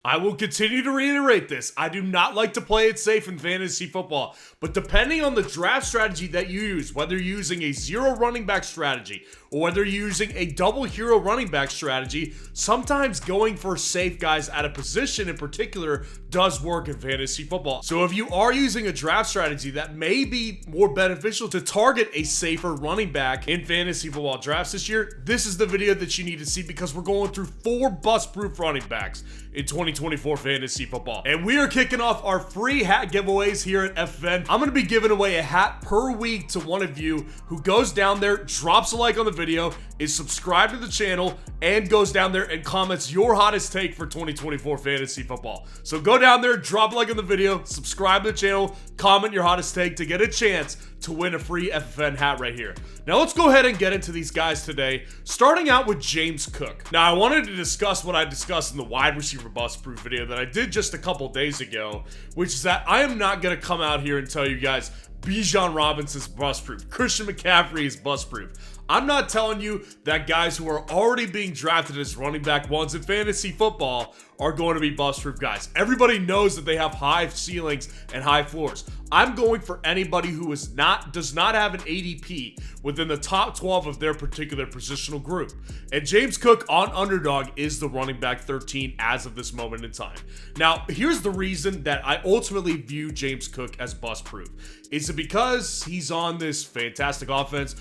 I will continue to reiterate this. I do not like to play it safe in fantasy football, but depending on the draft strategy that you use, whether you're using a zero running back strategy or whether you're using a double hero running back strategy, sometimes going for safe guys at a position in particular does work in fantasy football. So if you are using a draft strategy that may be more beneficial to target a safer running back in fantasy football drafts this year, this is the video that you need to see because we're going through 4 bust-proof running backs in 2024 fantasy football. And we are kicking off our free hat giveaways here at FFN. I'm going to be giving away a hat per week to one of you who goes down there, drops a like on the video, is subscribed to the channel, and goes down there and comments your hottest take for 2024 fantasy football. So go down there, drop a like on the video, subscribe to the channel, comment your hottest take to get a chance to win a free FFN hat right here. Now let's go ahead and get into these guys today, starting out with James Cook. Now I wanted to discuss what I discussed in the wide receiver bust proof video that I did just a couple days ago, which is that I am not going to come out here and tell you guys Bijan Robinson's bust proof, Christian McCaffrey is bust proof. I'm not telling you that guys who are already being drafted as running back ones in fantasy football are going to be bust-proof guys. Everybody knows that they have high ceilings and high floors. I'm going for anybody who does not have an ADP within the top 12 of their particular positional group. And James Cook on Underdog is the running back 13 as of this moment in time. Now, here's the reason that I ultimately view James Cook as bust-proof. Is it because he's on this fantastic offense?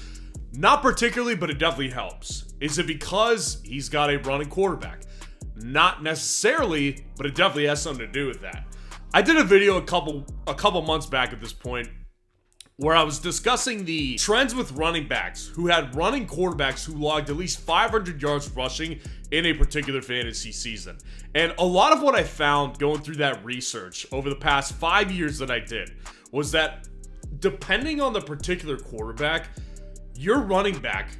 Not particularly, but it definitely helps. Is it because he's got a running quarterback? Not necessarily, but it definitely has something to do with that. I did a video a couple months back at this point where I was discussing the trends with running backs who had running quarterbacks who logged at least 500 yards rushing in a particular fantasy season. And a lot of what I found going through that research over the past 5 years that I did was that depending on the particular quarterback, your running back,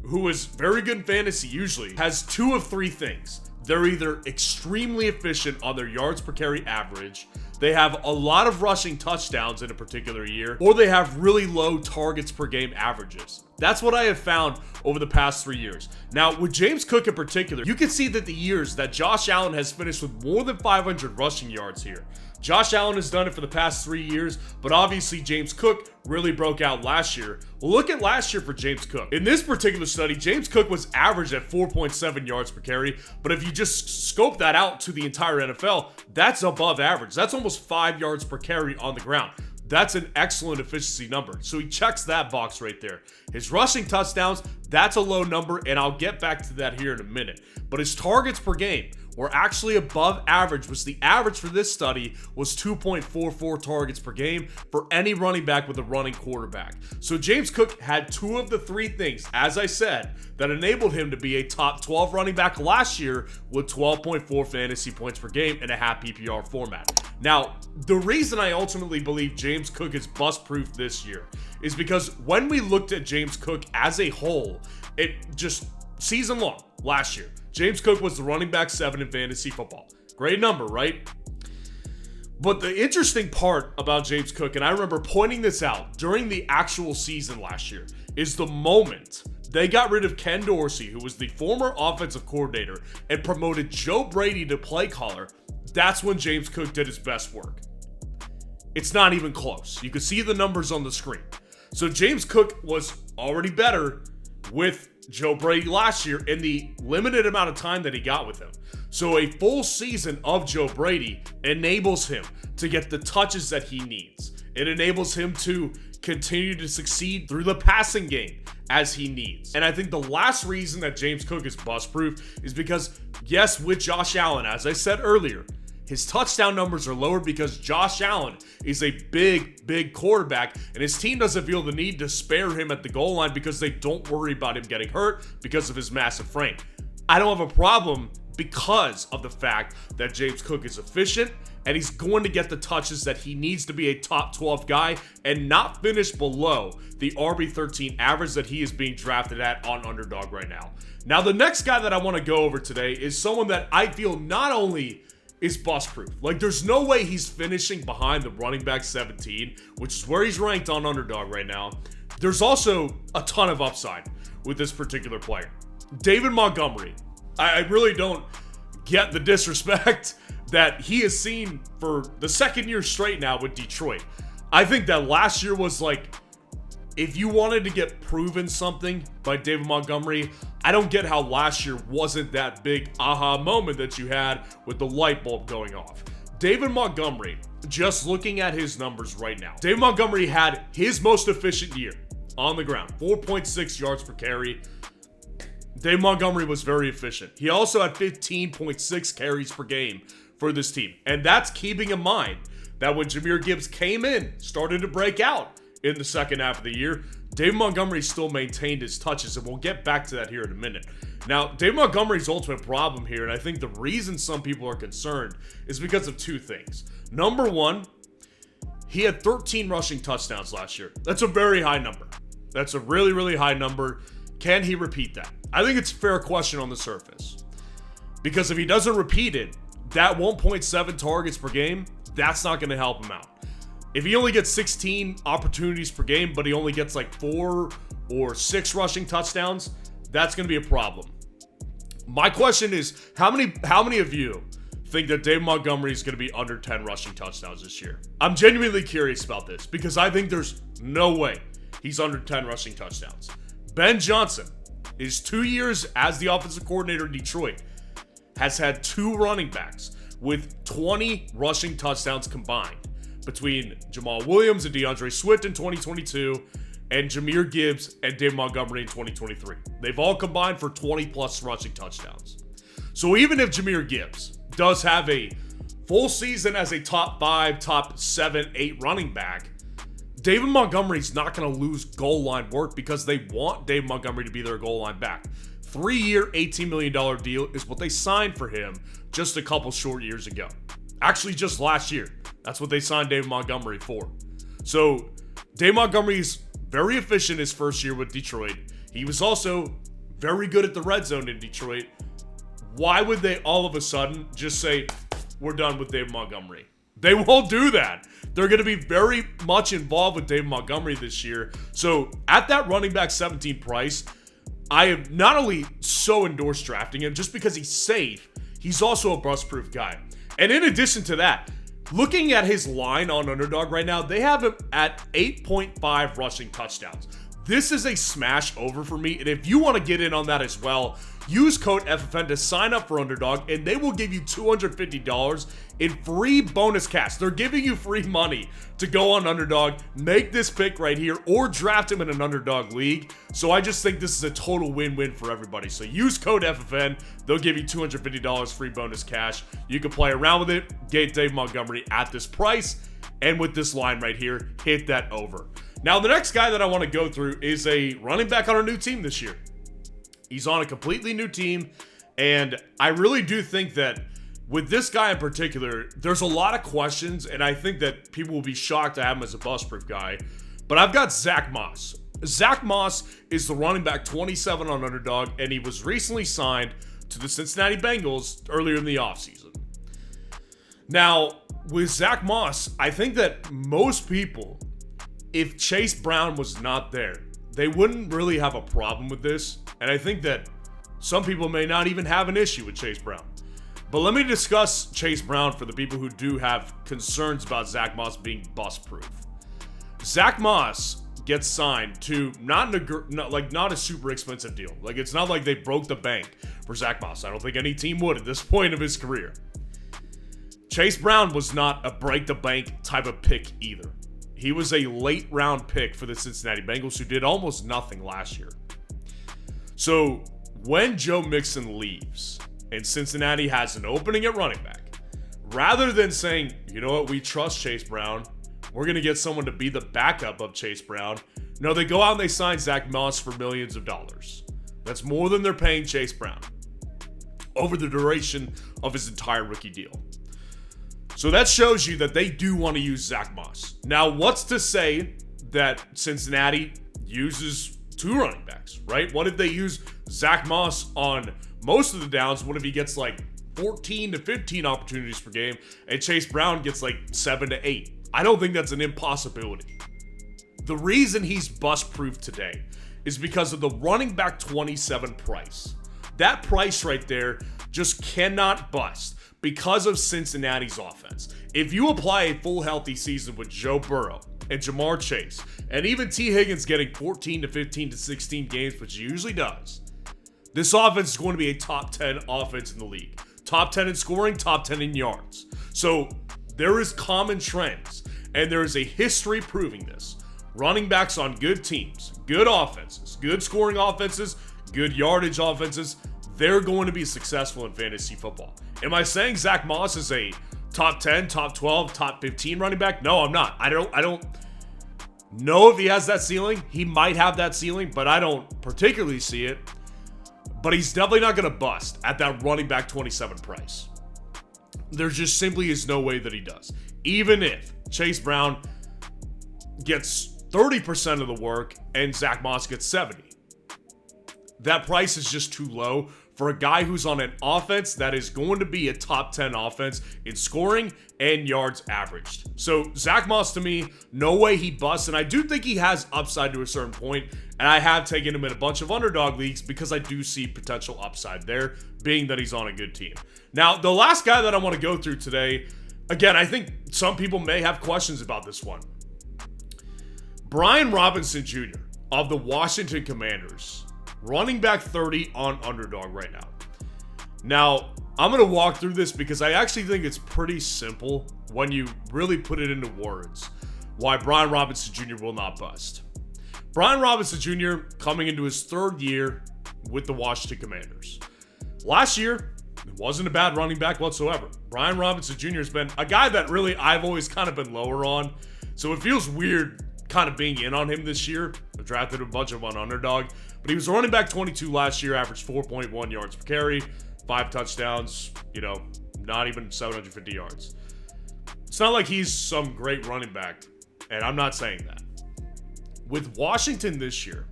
who is very good in fantasy usually, has 2 of 3 things. They're either extremely efficient on their yards per carry average, they have a lot of rushing touchdowns in a particular year, or they have really low targets per game averages. That's what I have found over the past 3 years. Now, with James Cook in particular, you can see that the years that Josh Allen has finished with more than 500 rushing yards here. Josh Allen has done it for the past 3 years, but obviously James Cook really broke out last year. Well, look at last year for James Cook. In this particular study, James Cook was averaged at 4.7 yards per carry, but if you just scope that out to the entire NFL, that's above average. That's almost 5 yards per carry on the ground. That's an excellent efficiency number. So he checks that box right there. His rushing touchdowns, that's a low number, and I'll get back to that here in a minute. But his targets per game were actually above average, which the average for this study was 2.44 targets per game for any running back with a running quarterback. So James Cook had 2 of the 3 things, as I said, that enabled him to be a top 12 running back last year with 12.4 fantasy points per game in a half PPR format. Now, the reason I ultimately believe James Cook is bust-proof this year is because when we looked at James Cook as a whole, it just season long last year, James Cook was the running back 7 in fantasy football. Great number, right? But the interesting part about James Cook, and I remember pointing this out during the actual season last year, is the moment they got rid of Ken Dorsey, who was the former offensive coordinator, and promoted Joe Brady to play caller. That's when James Cook did his best work. It's not even close. You can see the numbers on the screen. So James Cook was already better with Joe Brady last year in the limited amount of time that he got with him. So a full season of Joe Brady enables him to get the touches that he needs. It enables him to continue to succeed through the passing game as he needs. And I think the last reason that James Cook is bust-proof is because, yes, with Josh Allen, as I said earlier, his touchdown numbers are lower because Josh Allen is a big quarterback, and his team doesn't feel the need to spare him at the goal line because they don't worry about him getting hurt because of his massive frame. I don't have a problem because of the fact that James Cook is efficient and he's going to get the touches that he needs to be a top 12 guy and not finish below the RB13 average that he is being drafted at on Underdog right now. Now, the next guy that I want to go over today is someone that I feel not only is bust-proof. Like, there's no way he's finishing behind the running back 17, which is where he's ranked on Underdog right now. There's also a ton of upside with this particular player. David Montgomery. I really don't get the disrespect that he has seen for the second year straight now with Detroit. I think that last year was like, if you wanted to get proven something by David Montgomery, I don't get how last year wasn't that big aha moment that you had with the light bulb going off. David Montgomery, just looking at his numbers right now, David Montgomery had his most efficient year on the ground, 4.6 yards per carry. David Montgomery was very efficient. He also had 15.6 carries per game for this team. And that's keeping in mind that when Jahmyr Gibbs came in, started to break out in the second half of the year, David Montgomery still maintained his touches, and we'll get back to that here in a minute. Now, David Montgomery's ultimate problem here, and I think the reason some people are concerned, is because of two things. Number one, he had 13 rushing touchdowns last year. That's a very high number. That's a really, really high number. Can he repeat that? I think it's a fair question on the surface. Because if he doesn't repeat it, that 1.7 targets per game, that's not going to help him out. If he only gets 16 opportunities per game, but he only gets like 4 or 6 rushing touchdowns, that's going to be a problem. My question is, how many of you think that David Montgomery is going to be under 10 rushing touchdowns this year? I'm genuinely curious about this because I think there's no way he's under 10 rushing touchdowns. Ben Johnson, his 2 years as the offensive coordinator in Detroit, has had 2 running backs with 20 rushing touchdowns combined between Jamal Williams and DeAndre Swift in 2022 and Jahmyr Gibbs and David Montgomery in 2023. They've all combined for 20 plus rushing touchdowns. So even if Jahmyr Gibbs does have a full season as a top 5, top 7, 8 running back, David Montgomery's not going to lose goal line work because they want David Montgomery to be their goal line back. 3-year, $18 million deal is what they signed for him just a couple short years ago. Actually, just last year. That's what they signed David Montgomery for. So, David Montgomery's very efficient his first year with Detroit. He was also very good at the red zone in Detroit. Why would they all of a sudden just say, we're done with David Montgomery? They won't do that. They're going to be very much involved with David Montgomery this year. So, at that running back 17 price, I am not only so endorsed drafting him just because he's safe, he's also a bust-proof guy. And in addition to that, looking at his line on Underdog right now, they have him at 8.5 rushing touchdowns. This is a smash over for me, and if you want to get in on that as well, use code FFN to sign up for Underdog, and they will give you $250 in free bonus cash. They're giving you free money to go on Underdog, make this pick right here, or draft him in an Underdog league. So I just think this is a total win-win for everybody. So use code FFN. They'll give you $250 free bonus cash. You can play around with it, get Dave Montgomery at this price, and with this line right here, hit that over. Now, the next guy that I want to go through is a running back on a new team this year. He's on a completely new team, and I really do think that with this guy in particular, there's a lot of questions, and I think that people will be shocked to have him as a bust-proof guy. But I've got Zach Moss. Zach Moss is the running back 27 on Underdog, and he was recently signed to the Cincinnati Bengals earlier in the offseason. Now, with Zach Moss, I think that most people, if Chase Brown was not there, they wouldn't really have a problem with this. And I think that some people may not even have an issue with Chase Brown. But let me discuss Chase Brown for the people who do have concerns about Zach Moss being bust-proof. Zach Moss gets signed to not a super expensive deal. Like, it's not like they broke the bank for Zach Moss. I don't think any team would at this point of his career. Chase Brown was not a break-the-bank type of pick either. He was a late-round pick for the Cincinnati Bengals who did almost nothing last year. So, when Joe Mixon leaves and Cincinnati has an opening at running back, rather than saying, you know what, we trust Chase Brown, we're going to get someone to be the backup of Chase Brown, no, they go out and they sign Zach Moss for millions of dollars. That's more than they're paying Chase Brown over the duration of his entire rookie deal. So that shows you that they do want to use Zach Moss. Now, what's to say that Cincinnati uses 2 running backs, right? What if they use Zach Moss on most of the downs? What if he gets like 14 to 15 opportunities per game and Chase Brown gets like 7 to 8? I don't think that's an impossibility. The reason he's bust-proof today is because of the running back 27 price. That price right there just cannot bust. because of Cincinnati's offense. If you apply a full healthy season with Joe Burrow and Jamar Chase, and even T. Higgins getting 14 to 15 to 16 games, which he usually does, this offense is going to be a top 10 offense in the league. Top 10 in scoring, top 10 in yards. So there is common trends, and there is a history proving this. Running backs on good teams, good offenses, good scoring offenses, good yardage offenses, they're going to be successful in fantasy football. Am I saying Zach Moss is a top 10, top 12, top 15 running back? No, I'm not. I don't know if he has that ceiling. He might have that ceiling, but I don't particularly see it. But he's definitely not going to bust at that running back 27 price. There just simply is no way that he does. Even if Chase Brown gets 30% of the work and Zach Moss gets 70. That price is just too low for a guy who's on an offense that is going to be a top 10 offense in scoring and yards averaged. So Zach Moss, to me, no way he busts, and I do think he has upside to a certain point, and I have taken him in a bunch of underdog leagues because I do see potential upside there, being that he's on a good team. Now, the last guy that I want to go through today, again, I think some people may have questions about this one. Brian Robinson Jr. of the Washington Commanders. Running back 30 on underdog right now. Now, I'm going to walk through this because I actually think it's pretty simple when you really put it into words why Brian Robinson Jr. will not bust. Brian Robinson Jr. coming into his third year with the Washington Commanders. Last year, it wasn't a bad running back whatsoever. Brian Robinson Jr. has been a guy that really I've always kind of been lower on. So it feels weird kind of being in on him this year. I drafted a bunch of on underdog. But he was running back 22 last year, averaged 4.1 yards per carry, 5 touchdowns, not even 750 yards. It's not like he's some great running back, and I'm not saying that. With Washington this year,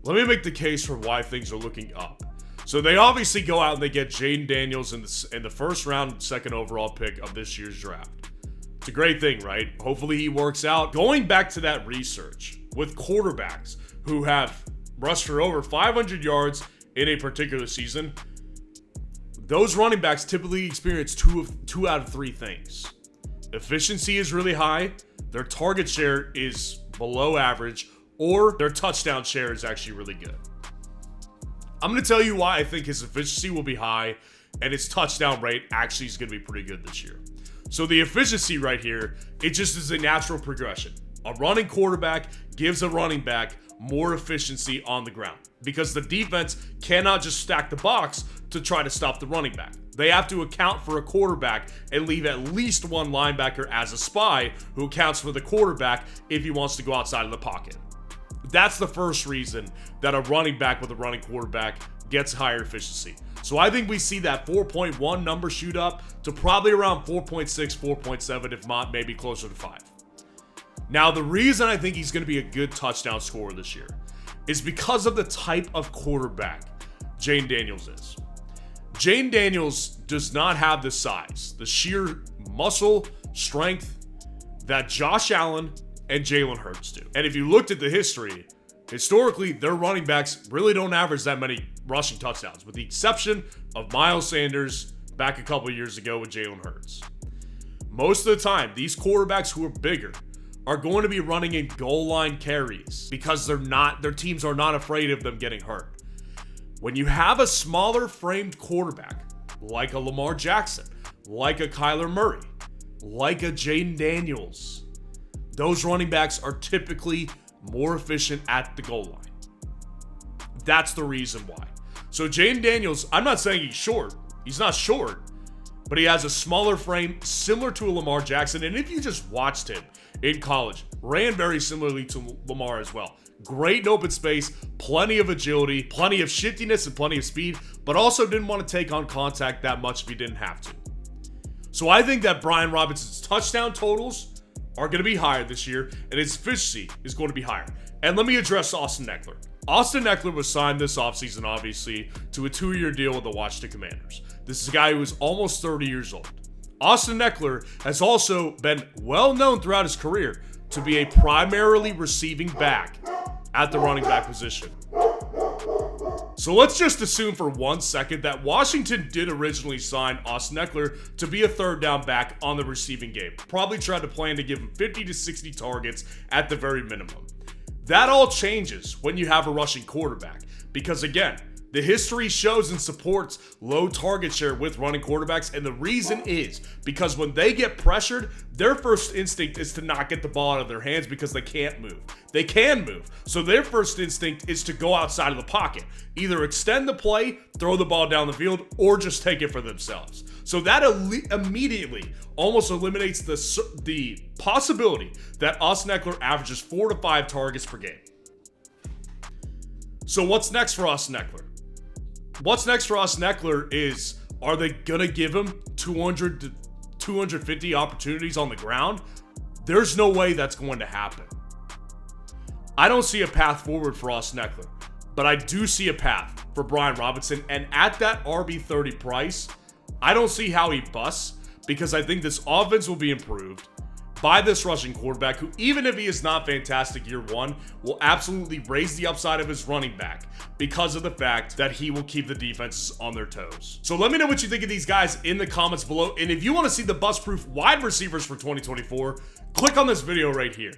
let me make the case for why things are looking up. So they obviously go out and they get Jaden Daniels in the first round, second overall pick of this year's draft. It's a great thing, right? Hopefully he works out. Going back to that research with quarterbacks who have rushed for over 500 yards in a particular season, those running backs typically experience two out of 3 things. Efficiency is really high, their target share is below average, or their touchdown share is actually really good. I'm going to tell you why I think his efficiency will be high and his touchdown rate actually is going to be pretty good this year. So the efficiency right here, it just is a natural progression. A running quarterback gives a running back more efficiency on the ground because the defense cannot just stack the box to try to stop the running back. They have to account for a quarterback and leave at least one linebacker as a spy who accounts for the quarterback if he wants to go outside of the pocket. That's the first reason that a running back with a running quarterback gets higher efficiency. So I think we see that 4.1 number shoot up to probably around 4.6, 4.7, if not maybe closer to 5. Now, the reason I think he's going to be a good touchdown scorer this year is because of the type of quarterback Jaden Daniels is. Jaden Daniels does not have the size, the sheer muscle strength that Josh Allen and Jalen Hurts do. And if you looked at the history, historically, their running backs really don't average that many rushing touchdowns, with the exception of Miles Sanders back a couple years ago with Jalen Hurts. Most of the time, these quarterbacks who are bigger are going to be running in goal line carries because their teams are not afraid of them getting hurt. When you have a smaller framed quarterback, like a Lamar Jackson, like a Kyler Murray, like a Jaden Daniels, those running backs are typically more efficient at the goal line. That's the reason why. So Jaden Daniels, I'm not saying he's short. He's not short, but he has a smaller frame similar to a Lamar Jackson. And if you just watched him in college, ran very similarly to Lamar as well. Great in open space, plenty of agility, plenty of shiftiness, and plenty of speed, but also didn't want to take on contact that much if he didn't have to. So I think that Brian Robinson's touchdown totals are going to be higher this year, and his efficiency is going to be higher. And let me address Austin Eckler. Austin Eckler was signed this offseason, obviously, to a 2-year deal with the Washington Commanders. This is a guy who is almost 30 years old. Austin Eckler has also been well known throughout his career to be a primarily receiving back at the running back position. So let's just assume for 1 second that Washington did originally sign Austin Eckler to be a third down back on the receiving game. Probably tried to plan to give him 50 to 60 targets at the very minimum. That all changes when you have a rushing quarterback, because again, the history shows and supports low target share with running quarterbacks, and the reason is because when they get pressured, their first instinct is to not get the ball out of their hands because they can't move. They can move, so their first instinct is to go outside of the pocket. Either extend the play, throw the ball down the field, or just take it for themselves. So that immediately almost eliminates the possibility that Austin Eckler averages 4 to 5 targets per game. So what's next for Austin Eckler? What's next for Austin Eckler is, are they going to give him 200 to 250 opportunities on the ground? There's no way that's going to happen. I don't see a path forward for Austin Eckler, but I do see a path for Brian Robinson, and at that RB30 price, I don't see how he busts, because I think this offense will be improved by this rushing quarterback who, even if he is not fantastic year one, will absolutely raise the upside of his running back because of the fact that he will keep the defenses on their toes. So let me know what you think of these guys in the comments below, and if you want to see the bust-proof wide receivers for 2024, click on this video right here.